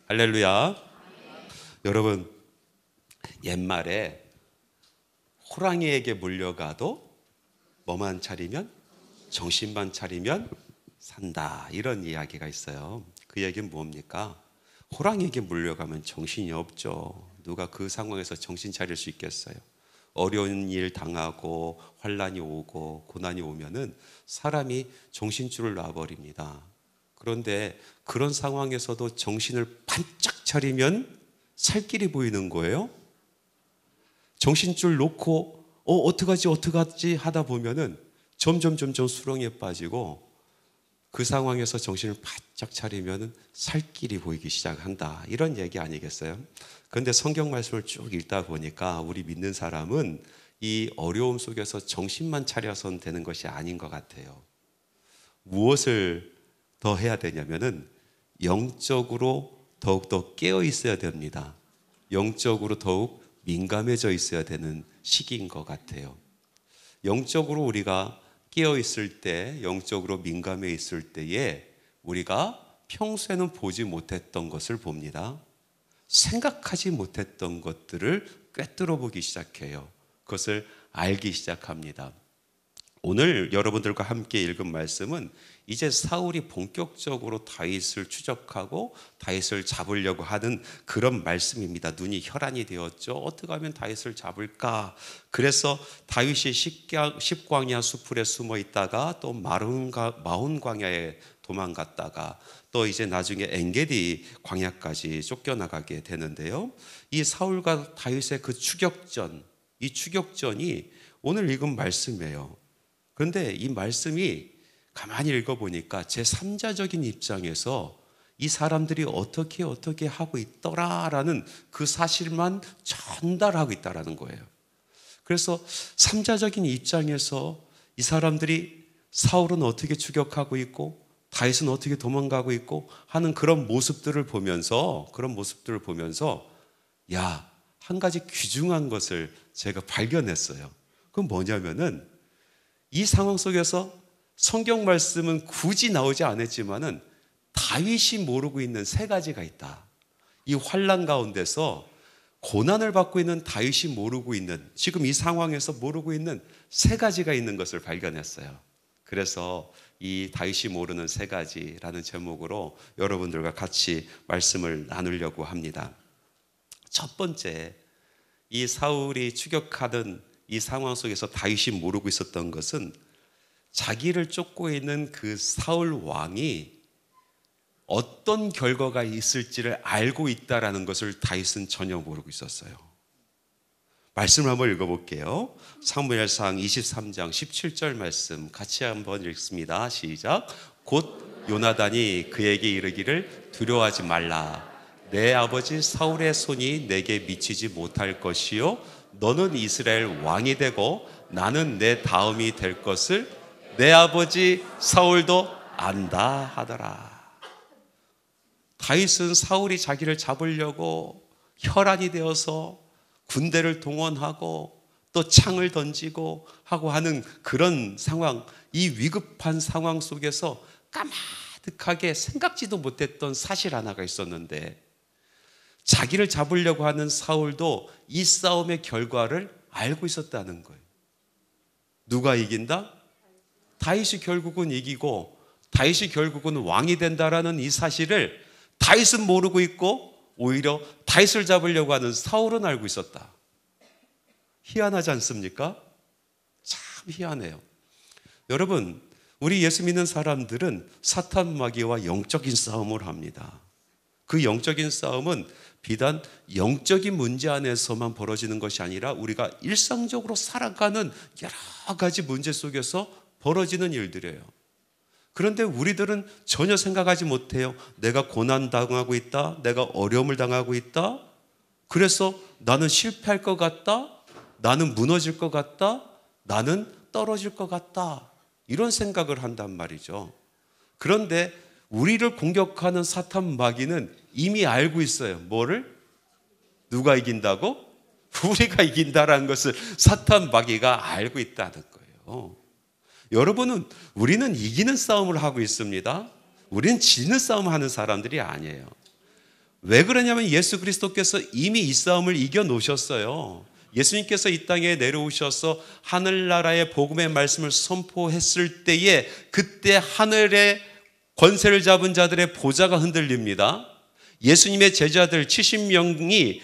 할렐루야. 여러분, 옛말에 호랑이에게 물려가도 뭐만 차리면? 정신만 차리면 산다, 이런 이야기가 있어요. 그 얘기는 뭡니까? 호랑이에게 물려가면 정신이 없죠. 누가 그 상황에서 정신 차릴 수 있겠어요? 어려운 일 당하고 환난이 오고 고난이 오면은 사람이 정신줄을 놔버립니다. 그런데 그런 상황에서도 정신을 반짝 차리면 살 길이 보이는 거예요. 정신줄 놓고 어떡하지 하다 보면은 점점 수렁에 빠지고, 그 상황에서 정신을 바짝 차리면 살 길이 보이기 시작한다, 이런 얘기 아니겠어요? 그런데 성경 말씀을 쭉 읽다 보니까 우리 믿는 사람은 이 어려움 속에서 정신만 차려서는 되는 것이 아닌 것 같아요. 무엇을 더 해야 되냐면은 영적으로 더욱더 깨어 있어야 됩니다. 영적으로 더욱 민감해져 있어야 되는 시기인 것 같아요. 영적으로 우리가 깨어 있을 때, 영적으로 민감해 있을 때에 우리가 평소에는 보지 못했던 것을 봅니다. 생각하지 못했던 것들을 꿰뚫어 보기 시작해요. 그것을 알기 시작합니다. 오늘 여러분들과 함께 읽은 말씀은 이제 사울이 본격적으로 다윗을 추적하고 다윗을 잡으려고 하는 그런 말씀입니다. 눈이 혈안이 되었죠. 어떻게 하면 다윗을 잡을까? 그래서 다윗이 십광야 수풀에 숨어 있다가 또 마온 광야에 도망갔다가 또 이제 나중에 엔게디 광야까지 쫓겨나가게 되는데요. 이 사울과 다윗의 그 추격전, 이 추격전이 오늘 읽은 말씀이에요. 그런데 이 말씀이 가만히 읽어보니까 제3자적인 입장에서 이 사람들이 어떻게 하고 있더라라는 그 사실만 전달하고 있다라는 거예요. 그래서 3자적인 입장에서 이 사람들이 사울은 어떻게 추격하고 있고 다윗은 어떻게 도망가고 있고 하는 그런 모습들을 보면서 야, 한 가지 귀중한 것을 제가 발견했어요. 그건 뭐냐면은 이 상황 속에서 성경 말씀은 굳이 나오지 않았지만은 다윗이 모르고 있는 세 가지가 있다. 이 환난 가운데서 고난을 받고 있는 다윗이 모르고 있는, 지금 이 상황에서 모르고 있는 세 가지가 있는 것을 발견했어요. 그래서 이 다윗이 모르는 세 가지라는 제목으로 여러분들과 같이 말씀을 나누려고 합니다. 첫 번째, 이 사울이 추격하던 이 상황 속에서 다윗이 모르고 있었던 것은 자기를 쫓고 있는 그 사울 왕이 어떤 결과가 있을지를 알고 있다라는 것을 다윗은 전혀 모르고 있었어요. 말씀을 한번 읽어볼게요. 사무엘상 23장 17절 말씀 같이 한번 읽습니다. 시작. 곧 요나단이 그에게 이르기를 두려워하지 말라. 내 아버지 사울의 손이 내게 미치지 못할 것이요 너는 이스라엘 왕이 되고 나는 내 다음이 될 것을 내 아버지 사울도 안다 하더라. 다윗은 사울이 자기를 잡으려고 혈안이 되어서 군대를 동원하고 또 창을 던지고 하고 하는 그런 상황, 이 위급한 상황 속에서 까마득하게 생각지도 못했던 사실 하나가 있었는데, 자기를 잡으려고 하는 사울도 이 싸움의 결과를 알고 있었다는 거예요. 누가 이긴다? 다윗이 결국은 이기고 다윗이 결국은 왕이 된다라는 이 사실을 다윗은 모르고 있고 오히려 다윗을 잡으려고 하는 사울은 알고 있었다. 희한하지 않습니까? 참 희한해요. 여러분, 우리 예수 믿는 사람들은 사탄 마귀와 영적인 싸움을 합니다. 그 영적인 싸움은 비단 영적인 문제 안에서만 벌어지는 것이 아니라 우리가 일상적으로 살아가는 여러 가지 문제 속에서 벌어지는 일들이에요. 그런데 우리들은 전혀 생각하지 못해요. 내가 고난당하고 있다. 내가 어려움을 당하고 있다. 그래서 나는 실패할 것 같다. 나는 무너질 것 같다. 나는 떨어질 것 같다. 이런 생각을 한단 말이죠. 그런데 우리를 공격하는 사탄 마귀는 이미 알고 있어요. 뭐를? 누가 이긴다고? 우리가 이긴다라는 것을 사탄 마귀가 알고 있다는 거예요. 여러분은, 우리는 이기는 싸움을 하고 있습니다. 우리는 지는 싸움을 하는 사람들이 아니에요. 왜 그러냐면 예수 그리스도께서 이미 이 싸움을 이겨 놓으셨어요. 예수님께서 이 땅에 내려오셔서 하늘나라의 복음의 말씀을 선포했을 때에 그때 하늘의 권세를 잡은 자들의 보좌가 흔들립니다. 예수님의 제자들 70명이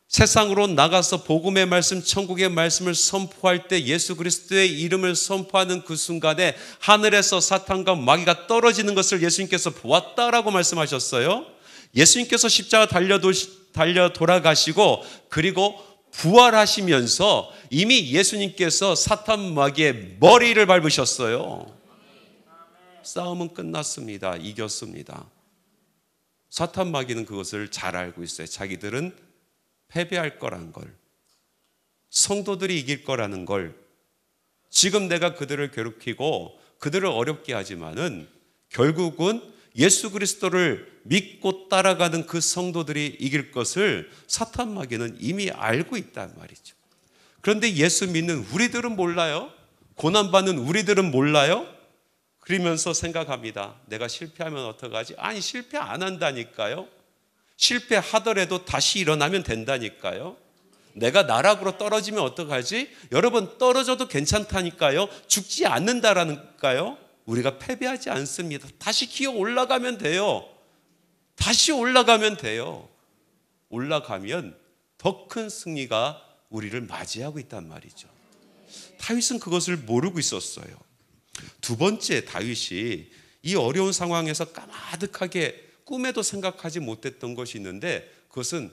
세상으로 나가서 복음의 말씀, 천국의 말씀을 선포할 때 예수 그리스도의 이름을 선포하는 그 순간에 하늘에서 사탄과 마귀가 떨어지는 것을 예수님께서 보았다라고 말씀하셨어요. 예수님께서 십자가 달려 돌아가시고 그리고 부활하시면서 이미 예수님께서 사탄 마귀의 머리를 밟으셨어요. 싸움은 끝났습니다. 이겼습니다. 사탄 마귀는 그것을 잘 알고 있어요. 자기들은 패배할 거란 걸, 성도들이 이길 거라는 걸. 지금 내가 그들을 괴롭히고 그들을 어렵게 하지만은 결국은 예수 그리스도를 믿고 따라가는 그 성도들이 이길 것을 사탄 마귀는 이미 알고 있단 말이죠. 그런데 예수 믿는 우리들은 몰라요. 고난받는 우리들은 몰라요. 그러면서 생각합니다. 내가 실패하면 어떡하지? 아니, 실패 안 한다니까요. 실패하더라도 다시 일어나면 된다니까요. 내가 나락으로 떨어지면 어떡하지? 여러분, 떨어져도 괜찮다니까요. 죽지 않는다라니까요. 우리가 패배하지 않습니다. 다시 기어 올라가면 돼요. 다시 올라가면 돼요. 올라가면 더 큰 승리가 우리를 맞이하고 있단 말이죠. 다윗은 그것을 모르고 있었어요. 두 번째, 다윗이 이 어려운 상황에서 까마득하게 꿈에도 생각하지 못했던 것이 있는데, 그것은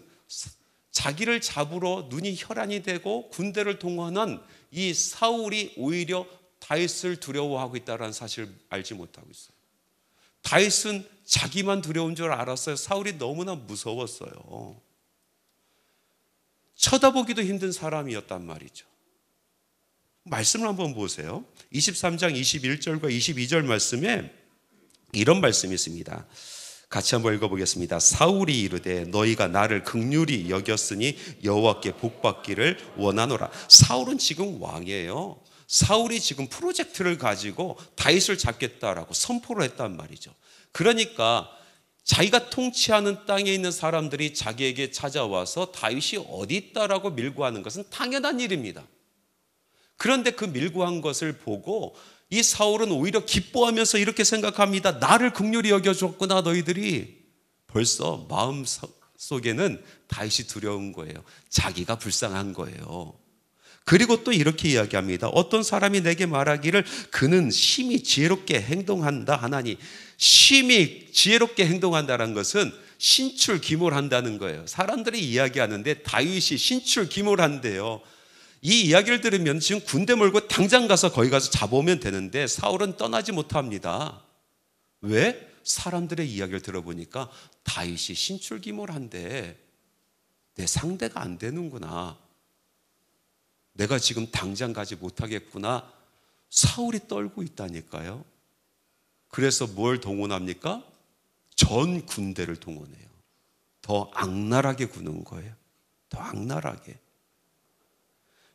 자기를 잡으러 눈이 혈안이 되고 군대를 동원한 이 사울이 오히려 다윗을 두려워하고 있다는 사실을 알지 못하고 있어요. 다윗은 자기만 두려운 줄 알았어요. 사울이 너무나 무서웠어요. 쳐다보기도 힘든 사람이었단 말이죠. 말씀을 한번 보세요. 23장 21절과 22절 말씀에 이런 말씀이 있습니다. 같이 한번 읽어보겠습니다. 사울이 이르되 너희가 나를 긍휼히 여겼으니 여호와께 복받기를 원하노라. 사울은 지금 왕이에요. 사울이 지금 프로젝트를 가지고 다윗을 잡겠다라고 선포를 했단 말이죠. 그러니까 자기가 통치하는 땅에 있는 사람들이 자기에게 찾아와서 다윗이 어디 있다라고 밀고하는 것은 당연한 일입니다. 그런데 그 밀고한 것을 보고 이 사울은 오히려 기뻐하면서 이렇게 생각합니다. 나를 긍휼히 여겨줬구나 너희들이. 벌써 마음 속에는 다윗이 두려운 거예요. 자기가 불쌍한 거예요. 그리고 또 이렇게 이야기합니다. 어떤 사람이 내게 말하기를 그는 심히 지혜롭게 행동한다 하나니, 심히 지혜롭게 행동한다는 것은 신출기몰한다는 거예요. 사람들이 이야기하는데 다윗이 신출기몰한대요. 이 이야기를 들으면 지금 군대 몰고 당장 가서 거기 가서 잡아오면 되는데 사울은 떠나지 못합니다. 왜? 사람들의 이야기를 들어보니까 다윗이 신출기몰한데 내 상대가 안 되는구나. 내가 지금 당장 가지 못하겠구나. 사울이 떨고 있다니까요. 그래서 뭘 동원합니까? 전 군대를 동원해요. 더 악랄하게 구는 거예요. 더 악랄하게.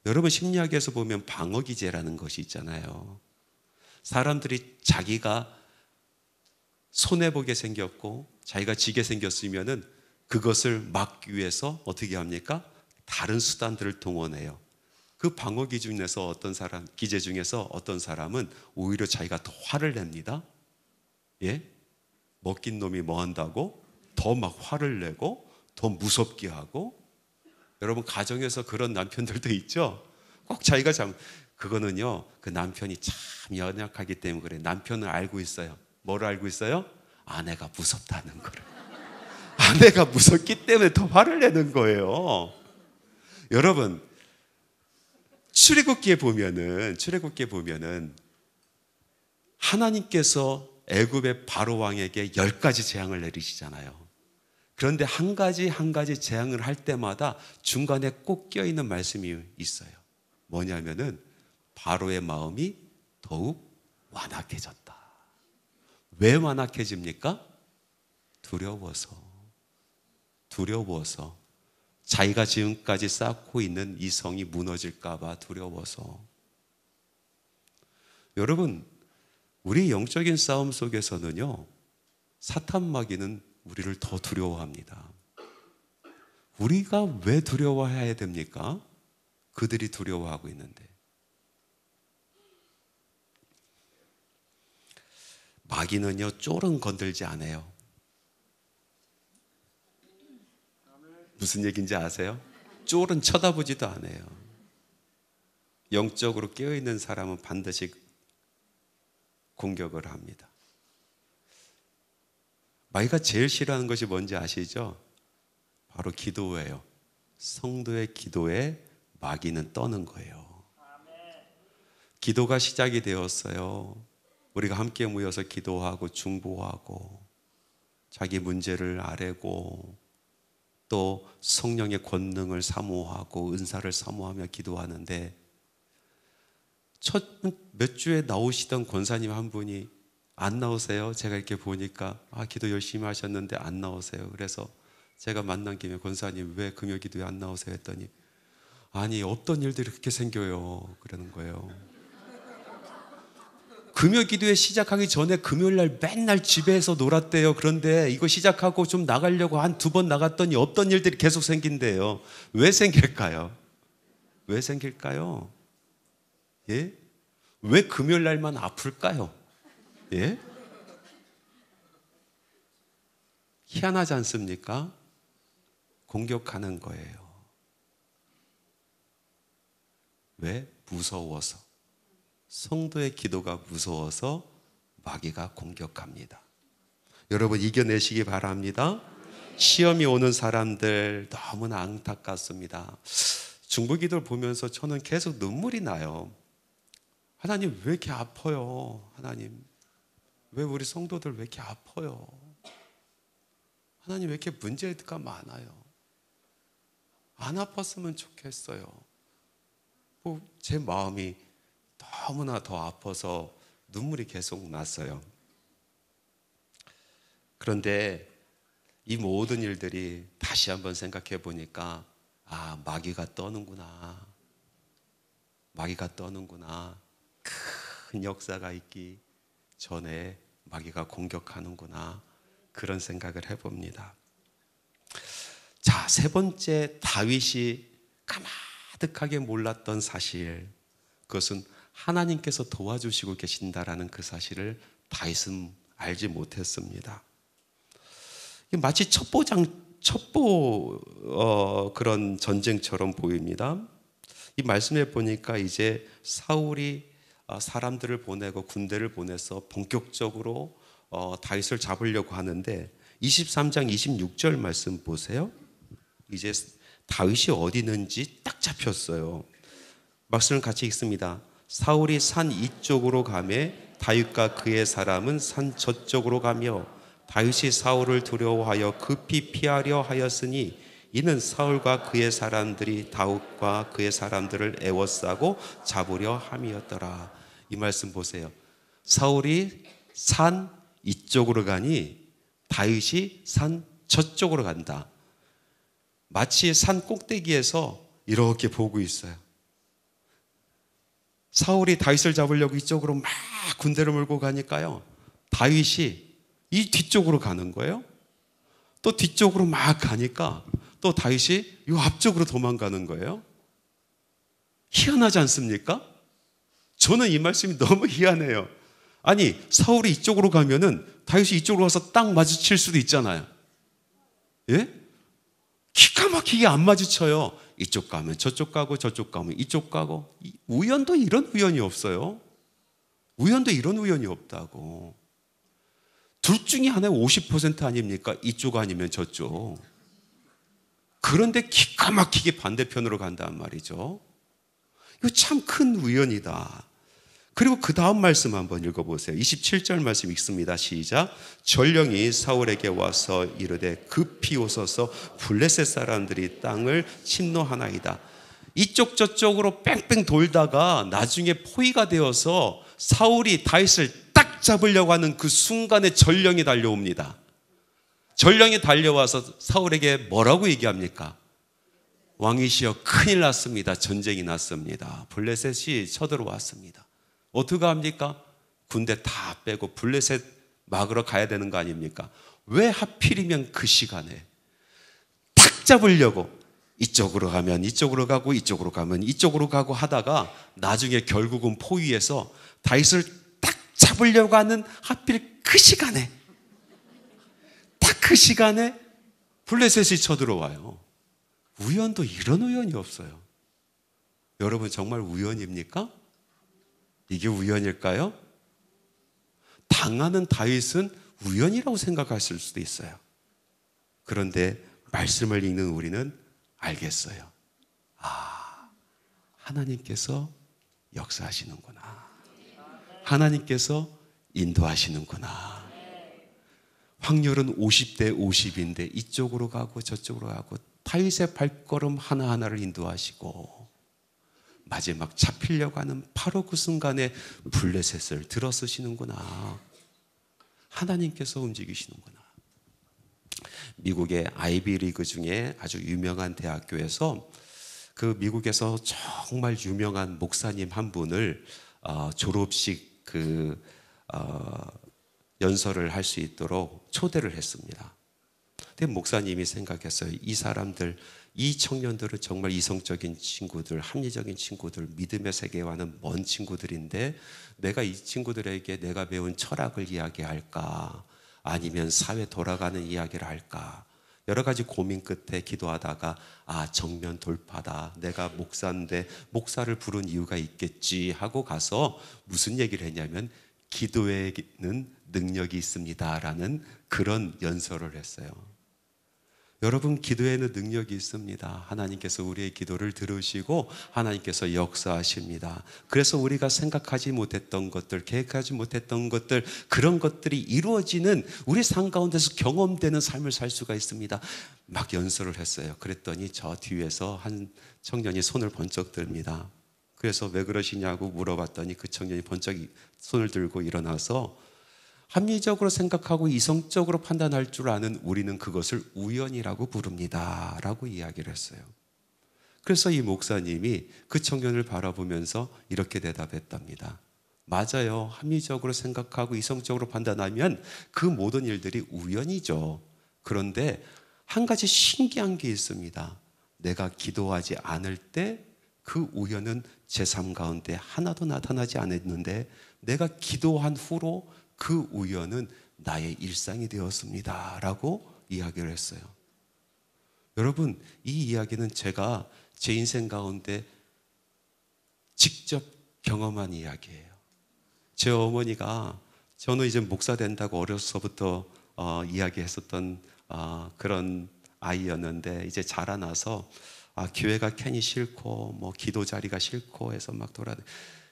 여러분, 심리학에서 보면 방어기제라는 것이 있잖아요. 사람들이 자기가 손해보게 생겼고 자기가 지게 생겼으면은 그것을 막기 위해서 어떻게 합니까? 다른 수단들을 동원해요. 그 방어기 중에서 기제 중에서 어떤 사람은 오히려 자기가 더 화를 냅니다. 예? 먹긴 놈이 뭐 한다고? 더 막 화를 내고 더 무섭게 하고. 여러분, 가정에서 그런 남편들도 있죠? 꼭 자기가 그거는요, 그 남편이 참 연약하기 때문에 그래. 남편은 알고 있어요. 뭐를 알고 있어요? 아내가 무섭다는 거를. 아내가 무섭기 때문에 더 화를 내는 거예요. 여러분, 출애굽기에 보면은 하나님께서 애굽의 바로 왕에게 10가지 재앙을 내리시잖아요. 그런데 한 가지 재앙을 할 때마다 중간에 꼭 껴있는 말씀이 있어요. 뭐냐면은 바로의 마음이 더욱 완악해졌다. 왜 완악해집니까? 두려워서. 자기가 지금까지 쌓고 있는 이 성이 무너질까 봐 두려워서. 여러분, 우리 영적인 싸움 속에서는요, 사탄 마귀는 우리를 더 두려워합니다. 우리가 왜 두려워해야 됩니까? 그들이 두려워하고 있는데. 마귀는요, 쫄은 건들지 않아요. 무슨 얘기인지 아세요? 쫄은 쳐다보지도 않아요. 영적으로 깨어있는 사람은 반드시 공격을 합니다. 마귀가 제일 싫어하는 것이 뭔지 아시죠? 바로 기도예요. 성도의 기도에 마귀는 떠는 거예요. 기도가 시작이 되었어요. 우리가 함께 모여서 기도하고 중보하고 자기 문제를 아뢰고 또 성령의 권능을 사모하고 은사를 사모하며 기도하는데, 첫 몇 주에 나오시던 권사님 한 분이 안 나오세요? 제가 이렇게 보니까 기도 열심히 하셨는데 안 나오세요. 그래서 제가 만난 김에 권사님 왜 금요 기도에 안 나오세요? 했더니 아니 없던 일들이 그렇게 생겨요 그러는 거예요. 금요 기도회 시작하기 전에 금요일날 맨날 집에서 놀았대요. 그런데 이거 시작하고 좀 나가려고 한 2번 나갔더니 없던 일들이 계속 생긴대요. 왜 생길까요? 왜 생길까요? 예? 왜 금요일날만 아플까요? 예? 희한하지 않습니까? 공격하는 거예요. 왜? 무서워서. 성도의 기도가 무서워서 마귀가 공격합니다. 여러분 이겨내시기 바랍니다. 시험이 오는 사람들 너무나 안타깝습니다. 중보기도를 보면서 저는 계속 눈물이 나요. 하나님 왜 이렇게 아파요? 하나님 왜 우리 성도들 왜 이렇게 아파요? 하나님 왜 이렇게 문제가 많아요? 안 아팠으면 좋겠어요. 제 마음이 너무나 더 아파서 눈물이 계속 났어요. 그런데 이 모든 일들이 다시 한번 생각해 보니까 마귀가 떠는구나. 마귀가 떠는구나. 큰 역사가 있기 전에 마귀가 공격하는구나. 그런 생각을 해봅니다. 자, 세 번째, 다윗이 가마득하게 몰랐던 사실, 그것은 하나님께서 도와주시고 계신다라는 그 사실을 다윗은 알지 못했습니다. 마치 첩보 그런 전쟁처럼 보입니다. 이 말씀에 보니까 이제 사울이 사람들을 보내고 군대를 보내서 본격적으로 다윗을 잡으려고 하는데 23장 26절 말씀 보세요. 이제 다윗이 어디 있는지 딱 잡혔어요. 말씀을 같이 읽습니다. 사울이 산 이쪽으로 가매 다윗과 그의 사람은 산 저쪽으로 가며 다윗이 사울을 두려워하여 급히 피하려 하였으니 이는 사울과 그의 사람들이 다윗과 그의 사람들을 애워싸고 잡으려 함이었더라. 이 말씀 보세요. 사울이 산 이쪽으로 가니 다윗이 산 저쪽으로 간다. 마치 산 꼭대기에서 이렇게 보고 있어요. 사울이 다윗을 잡으려고 이쪽으로 막 군대를 몰고 가니까요, 다윗이 이 뒤쪽으로 가는 거예요. 또 뒤쪽으로 막 가니까 또 다윗이 이 앞쪽으로 도망가는 거예요. 희한하지 않습니까? 저는 이 말씀이 너무 희한해요. 아니, 사울이 이쪽으로 가면은 다윗이 이쪽으로 가서 딱 마주칠 수도 있잖아요. 예? 기가 막히게 안 마주쳐요. 이쪽 가면 저쪽 가고 저쪽 가면 이쪽 가고. 우연도 이런 우연이 없어요. 우연도 이런 우연이 없다고. 둘 중에 하나의 50% 아닙니까? 이쪽 아니면 저쪽. 그런데 기가 막히게 반대편으로 간단 말이죠. 이거 참 큰 우연이다. 그리고 그 다음 말씀 한번 읽어보세요. 27절 말씀 읽습니다. 시작. 전령이 사울에게 와서 이르되 급히 오소서 블레셋 사람들이 땅을 침노하나이다. 이쪽 저쪽으로 뺑뺑 돌다가 나중에 포위가 되어서 사울이 다윗을 딱 잡으려고 하는 그 순간에 전령이 달려옵니다. 전령이 달려와서 사울에게 뭐라고 얘기합니까? 왕이시여 큰일 났습니다. 전쟁이 났습니다. 블레셋이 쳐들어왔습니다. 어떻게 합니까? 군대 다 빼고 블레셋 막으러 가야 되는 거 아닙니까? 왜 하필이면 그 시간에 탁 잡으려고 이쪽으로 가면 이쪽으로 가고 이쪽으로 가면 이쪽으로 가고 하다가 나중에 결국은 포위해서 다윗을 딱 잡으려고 하는 하필 그 시간에 딱 그 시간에 블레셋이 쳐들어와요. 우연도 이런 우연이 없어요. 여러분 정말 우연입니까? 이게 우연일까요? 당하는 다윗은 우연이라고 생각하실 수도 있어요. 그런데 말씀을 읽는 우리는 알겠어요. 아, 하나님께서 역사하시는구나. 하나님께서 인도하시는구나. 확률은 50대 50인데 이쪽으로 가고 저쪽으로 가고 다윗의 발걸음 하나하나를 인도하시고 마지막 잡히려고 하는 바로 그 순간에 블레셋을 들어쓰시는구나. 하나님께서 움직이시는구나. 미국의 아이비리그 중에 아주 유명한 대학교에서 그 미국에서 정말 유명한 목사님 한 분을 졸업식 연설을 할 수 있도록 초대를 했습니다. 근데 목사님이 생각했어요. 이 사람들, 이 청년들은 정말 이성적인 친구들, 합리적인 친구들, 믿음의 세계와는 먼 친구들인데 내가 이 친구들에게 내가 배운 철학을 이야기할까? 아니면 사회 돌아가는 이야기를 할까? 여러 가지 고민 끝에 기도하다가 정면 돌파다. 내가 목사인데 목사를 부른 이유가 있겠지 하고 가서 무슨 얘기를 했냐면 기도에는 능력이 있습니다라는 그런 연설을 했어요. 여러분, 기도에는 능력이 있습니다. 하나님께서 우리의 기도를 들으시고 하나님께서 역사하십니다. 그래서 우리가 생각하지 못했던 것들, 계획하지 못했던 것들, 그런 것들이 이루어지는 우리 삶 가운데서 경험되는 삶을 살 수가 있습니다. 막 연설을 했어요. 그랬더니 저 뒤에서 한 청년이 손을 번쩍 듭니다. 그래서 왜 그러시냐고 물어봤더니 그 청년이 번쩍 손을 들고 일어나서 합리적으로 생각하고 이성적으로 판단할 줄 아는 우리는 그것을 우연이라고 부릅니다 라고 이야기를 했어요. 그래서 이 목사님이 그 청년을 바라보면서 이렇게 대답했답니다. 맞아요. 합리적으로 생각하고 이성적으로 판단하면 그 모든 일들이 우연이죠. 그런데 한 가지 신기한 게 있습니다. 내가 기도하지 않을 때 그 우연은 제 삶 가운데 하나도 나타나지 않았는데 내가 기도한 후로 그 우연은 나의 일상이 되었습니다 라고 이야기를 했어요. 여러분, 이 이야기는 제가 제 인생 가운데 직접 경험한 이야기예요. 제 어머니가 저는 이제 목사 된다고 어려서부터 이야기했었던 그런 아이였는데 이제 자라나서 교회가 괜히 싫고 뭐 기도 자리가 싫고 해서 막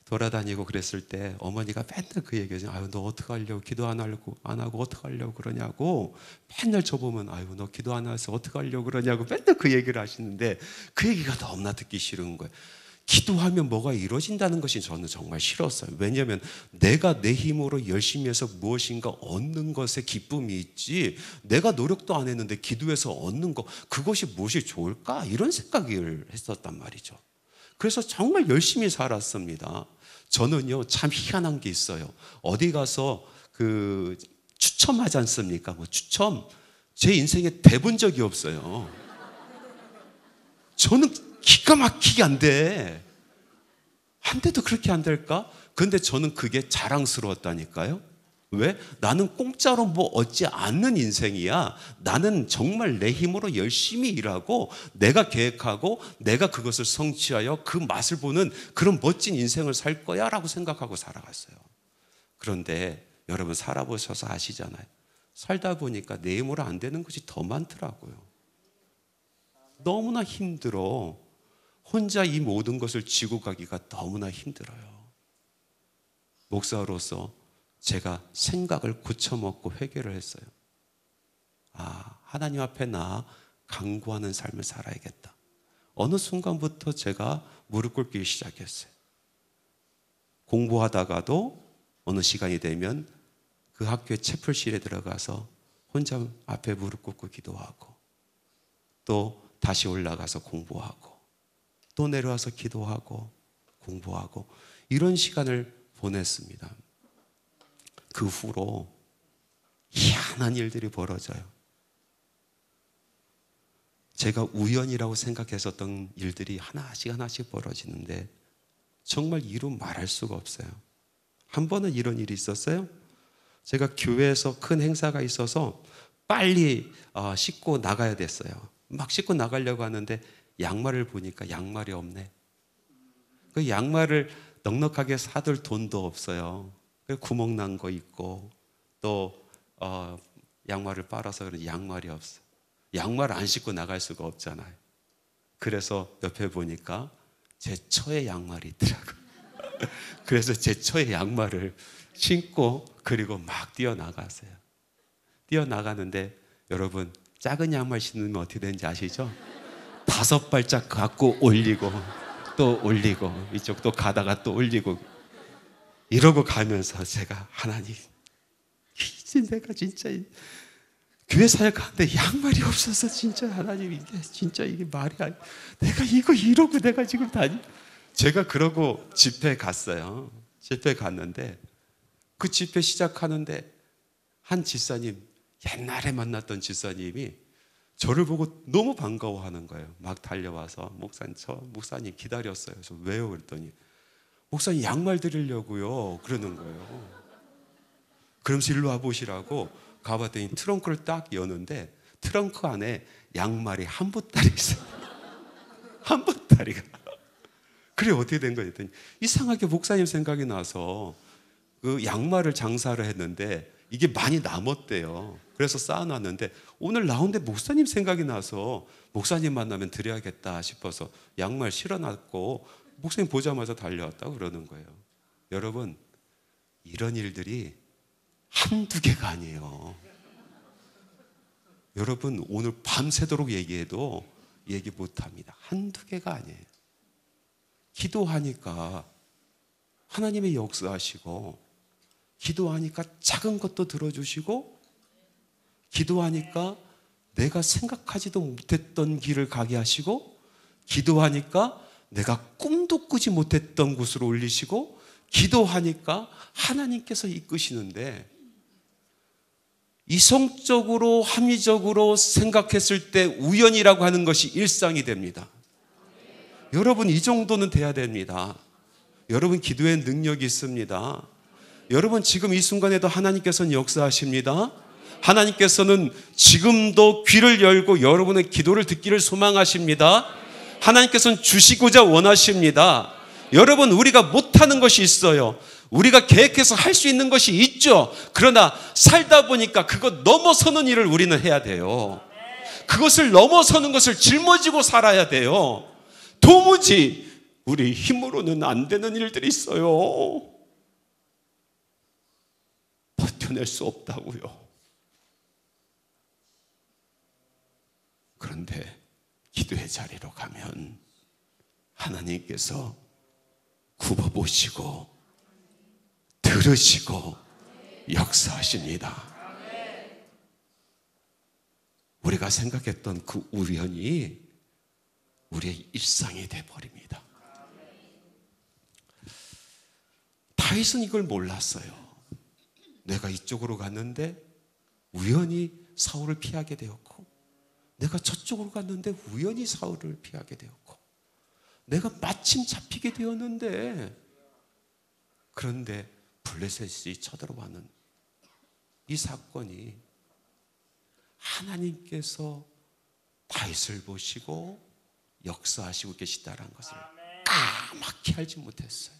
돌아다니고 그랬을 때 어머니가 맨날 그 얘기하죠. 아유, 너 어떡하려고 기도 안 하고 어떡하려고 그러냐고 맨날 저보면 아유, 너 기도 안 해서 어떡하려고 그러냐고 맨날 그 얘기를 하시는데 그 얘기가 너무나 듣기 싫은 거예요. 기도하면 뭐가 이루어진다는 것이 저는 정말 싫었어요. 왜냐하면 내가 내 힘으로 열심히 해서 무엇인가 얻는 것에 기쁨이 있지 내가 노력도 안 했는데 기도해서 얻는 것 그것이 무엇이 좋을까? 이런 생각을 했었단 말이죠. 그래서 정말 열심히 살았습니다. 저는요 참 희한한 게 있어요. 어디 가서 추첨하지 않습니까? 뭐 추첨 제 인생에 대본 적이 없어요. 저는 기가 막히게 안 돼. 한데도 그렇게 안 될까? 근데 저는 그게 자랑스러웠다니까요. 왜? 나는 공짜로 뭐 얻지 않는 인생이야. 나는 정말 내 힘으로 열심히 일하고 내가 계획하고 내가 그것을 성취하여 그 맛을 보는 그런 멋진 인생을 살 거야 라고 생각하고 살아갔어요. 그런데 여러분 살아보셔서 아시잖아요. 살다 보니까 내 힘으로 안 되는 것이 더 많더라고요. 너무나 힘들어. 혼자 이 모든 것을 지고 가기가 너무나 힘들어요. 목사로서 제가 생각을 고쳐먹고 회개를 했어요. 하나님 앞에 나 간구하는 삶을 살아야겠다. 어느 순간부터 제가 무릎 꿇기 시작했어요. 공부하다가도 어느 시간이 되면 그 학교의 채플실에 들어가서 혼자 앞에 무릎 꿇고 기도하고 또 다시 올라가서 공부하고 또 내려와서 기도하고 공부하고 이런 시간을 보냈습니다. 그 후로 희한한 일들이 벌어져요. 제가 우연이라고 생각했었던 일들이 하나씩 하나씩 벌어지는데 정말 이루 말할 수가 없어요. 한 번은 이런 일이 있었어요. 제가 교회에서 큰 행사가 있어서 빨리 씻고 나가야 됐어요. 막 씻고 나가려고 하는데 양말을 보니까 양말이 없네. 그 양말을 넉넉하게 사둘 돈도 없어요. 구멍 난 거 있고 또 양말을 빨아서 그런지 양말이 없어. 양말 안 신고 나갈 수가 없잖아요. 그래서 옆에 보니까 제 처에 양말이 있더라고요. 그래서 제 처에 양말을 신고 그리고 막 뛰어나갔어요. 뛰어나가는데 여러분 작은 양말 신으면 어떻게 되는지 아시죠? 5발짝 갖고 올리고 또 올리고 이쪽 또 가다가 또 올리고 이러고 가면서 제가 하나님 이제 내가 진짜 교회 사역하는데 양말이 없어서 진짜 하나님 이게 진짜 이게 말이 아니 내가 이거 이러고 내가 지금 다니 제가 그러고 집회 갔어요. 집회 갔는데 그 집회 시작하는데 한 집사님 옛날에 만났던 집사님이 저를 보고 너무 반가워하는 거예요. 막 달려와서 목사님 기다렸어요. 그래서 왜요? 그랬더니 목사님 양말 드리려고요. 그러는 거예요. 그러면서 일로 와보시라고 가봤더니 트렁크를 딱 여는데 트렁크 안에 양말이 한 보따리 있어요. 한 보따리가. 그래 어떻게 된 거예요? 했더니 이상하게 목사님 생각이 나서 그 양말을 장사를 했는데 이게 많이 남았대요. 그래서 쌓아놨는데 오늘 나온데 목사님 생각이 나서 목사님 만나면 드려야겠다 싶어서 양말 실어놨고 목사님 보자마자 달려왔다고 그러는 거예요. 여러분 이런 일들이 한두 개가 아니에요. 여러분 오늘 밤새도록 얘기해도 얘기 못합니다. 한두 개가 아니에요. 기도하니까 하나님의 역사하시고 기도하니까 작은 것도 들어주시고 기도하니까 내가 생각하지도 못했던 길을 가게 하시고 기도하니까 내가 꿈도 꾸지 못했던 곳으로 올리시고 기도하니까 하나님께서 이끄시는데 이성적으로 합리적으로 생각했을 때 우연이라고 하는 것이 일상이 됩니다. 여러분 이 정도는 돼야 됩니다. 여러분 기도에 능력이 있습니다. 여러분 지금 이 순간에도 하나님께서는 역사하십니다. 하나님께서는 지금도 귀를 열고 여러분의 기도를 듣기를 소망하십니다. 하나님께서는 주시고자 원하십니다. 여러분 우리가 못하는 것이 있어요. 우리가 계획해서 할 수 있는 것이 있죠. 그러나 살다 보니까 그것 넘어서는 일을 우리는 해야 돼요. 그것을 넘어서는 것을 짊어지고 살아야 돼요. 도무지 우리 힘으로는 안 되는 일들이 있어요. 버텨낼 수 없다고요. 그런데 기도의 자리로 가면 하나님께서 굽어보시고 들으시고 역사하십니다. 우리가 생각했던 그 우연이 우리의 일상이 되어버립니다. 다윗은 이걸 몰랐어요. 내가 이쪽으로 갔는데 우연히 사울을 피하게 되었고 내가 저쪽으로 갔는데 우연히 사울을 피하게 되었고 내가 마침 잡히게 되었는데 그런데 블레셋이 쳐들어가는 이 사건이 하나님께서 다윗을 보시고 역사하시고 계시다는 것을 까맣게 알지 못했어요.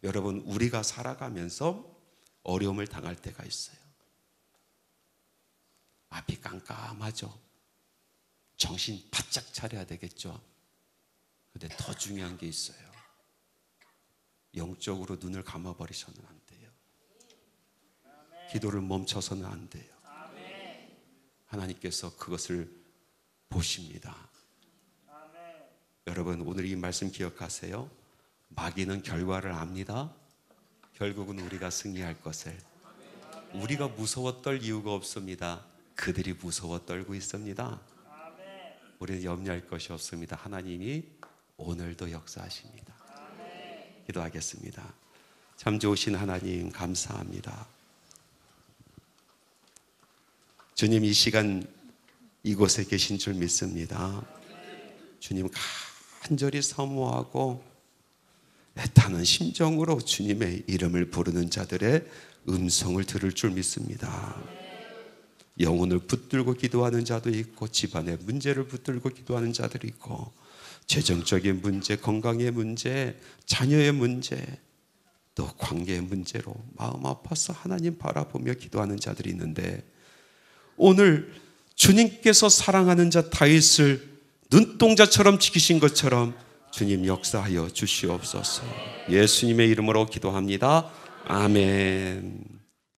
여러분 우리가 살아가면서 어려움을 당할 때가 있어요. 앞이 깜깜하죠. 정신 바짝 차려야 되겠죠. 그런데 더 중요한 게 있어요. 영적으로 눈을 감아버리셔는 안 돼요. 기도를 멈춰서는 안 돼요. 하나님께서 그것을 보십니다. 여러분 오늘 이 말씀 기억하세요. 마귀는 결과를 압니다. 결국은 우리가 승리할 것을. 우리가 무서워 떨 이유가 없습니다. 그들이 무서워 떨고 있습니다. 우리는 염려할 것이 없습니다. 하나님이 오늘도 역사하십니다. 기도하겠습니다. 참 좋으신 하나님 감사합니다. 주님 이 시간 이곳에 계신 줄 믿습니다. 주님 간절히 사모하고 애타는 심정으로 주님의 이름을 부르는 자들의 음성을 들을 줄 믿습니다. 영혼을 붙들고 기도하는 자도 있고, 집안의 문제를 붙들고 기도하는 자들이 있고, 재정적인 문제, 건강의 문제, 자녀의 문제, 또 관계의 문제로 마음 아파서 하나님 바라보며 기도하는 자들이 있는데, 오늘 주님께서 사랑하는 자 다윗을 눈동자처럼 지키신 것처럼 주님 역사하여 주시옵소서. 예수님의 이름으로 기도합니다. 아멘.